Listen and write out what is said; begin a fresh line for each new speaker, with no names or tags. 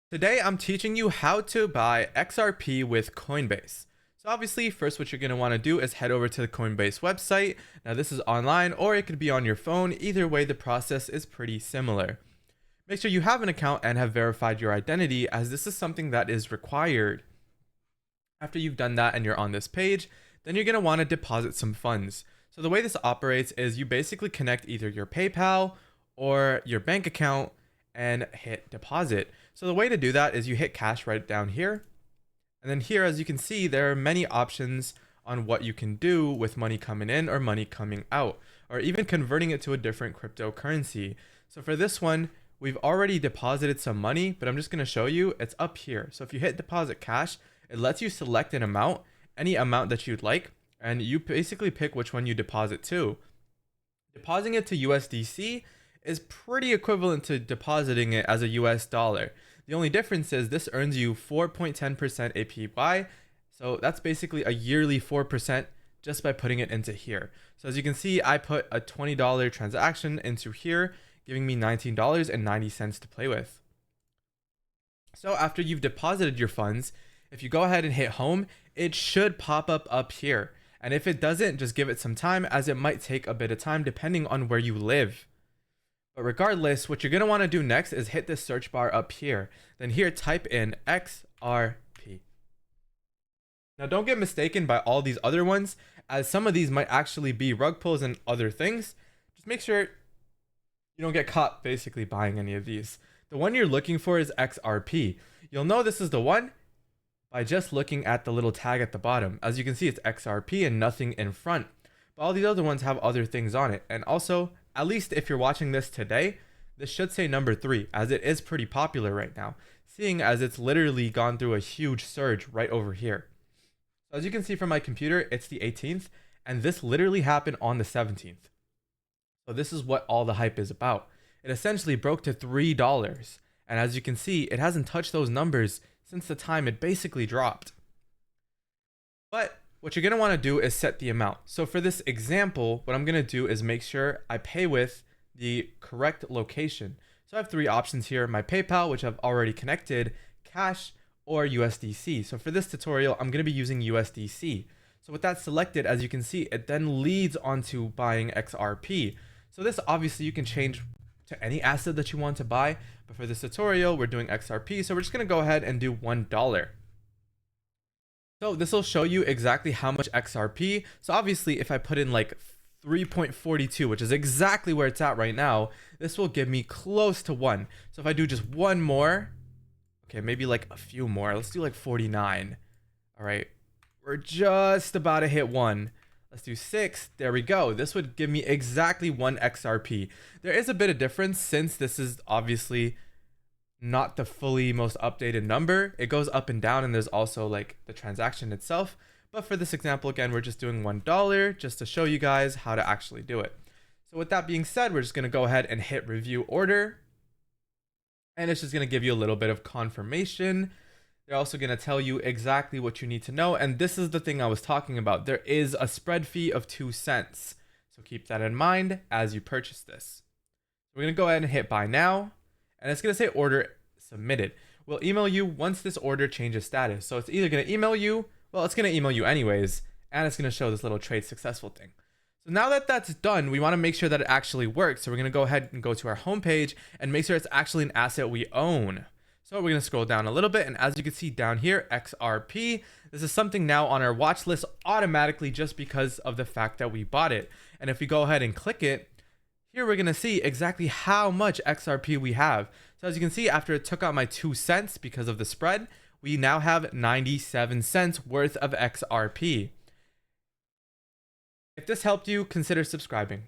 Today, I'm teaching you how to buy XRP with Coinbase. So obviously, first what you're going to want to do is head over to the Coinbase website. Now this is online or it could be on your phone. Either way, the process is pretty similar. Make sure you have an account and have verified your identity, as this is something that is required. After you've done that and you're on this page, then you're going to want to deposit some funds. So the way this operates is you basically connect either your PayPal or your bank account and hit deposit. So the way to do that is you hit cash right down here. And then here, as you can see, there are many options on what you can do with money coming in or money coming out, or even converting it to a different cryptocurrency. So for this one, we've already deposited some money, but I'm just going to show you it's up here. So if you hit deposit cash, it lets you select an amount, any amount that you'd like, and you basically pick which one you deposit to. Depositing it to USDC is pretty equivalent to depositing it as a US dollar. The only difference is this earns you 4.10% APY. So that's basically a yearly 4% just by putting it into here. So as you can see, I put a $20 transaction into here, giving me $19.90 to play with. So after you've deposited your funds, if you go ahead and hit home, it should pop up here. And if it doesn't, just give it some time, as it might take a bit of time depending on where you live. But regardless, what you're going to want to do next is hit this search bar up here. Then here, type in XRP. Now don't get mistaken by all these other ones, as some of these might actually be rug pulls and other things. Just make sure you don't get caught basically buying any of these. The one you're looking for is XRP. You'll know this is the one by just looking at the little tag at the bottom. As you can see, it's XRP and nothing in front. But all these other ones have other things on it. And also, at least if you're watching this today, this should say number 3, as it is pretty popular right now, seeing as it's literally gone through a huge surge right over here. So as you can see from my computer, it's the 18th, and this literally happened on the 17th. So this is what all the hype is about. It essentially broke to $3, and as you can see, it hasn't touched those numbers since the time it basically dropped. But what you're going to want to do is set the amount. So for this example, what I'm going to do is make sure I pay with the correct location. So I have 3 options here: my PayPal, which I've already connected, cash, or USDC. So for this tutorial, I'm going to be using USDC. So with that selected, as you can see, it then leads onto buying XRP. So this obviously you can change to any asset that you want to buy, but for this tutorial, we're doing XRP. So we're just going to go ahead and do $1. So this will show you exactly how much XRP. So obviously if I put in like 3.42, which is exactly where it's at right now, this will give me close to 1. So if I do just one more, okay, maybe like a few more, let's do like 49. All right, we're just about to hit 1. Let's do 6. There we go. This would give me exactly 1 XRP. There is a bit of difference since this is obviously not the fully most updated number. It goes up and down, and there's also like the transaction itself. But for this example, again, we're just doing $1 just to show you guys how to actually do it. So with that being said, we're just going to go ahead and hit review order. And it's just going to give you a little bit of confirmation. They're also going to tell you exactly what you need to know. And this is the thing I was talking about. There is a spread fee of 2 cents. So keep that in mind as you purchase this. We're going to go ahead and hit buy now. And it's going to say order submitted. We'll email you once this order changes status. So it's either going to email you, well, it's going to email you anyways, and it's going to show this little trade successful thing. So now that that's done, we want to make sure that it actually works. So we're going to go ahead and go to our homepage and make sure it's actually an asset we own. So we're going to scroll down a little bit, and as you can see down here, XRP, this is something now on our watch list automatically just because of the fact that we bought it. And if we go ahead and click it, here we're going to see exactly how much XRP we have. So as you can see, after it took out my 2 cents because of the spread, we now have 97 cents worth of XRP. If this helped you, consider subscribing.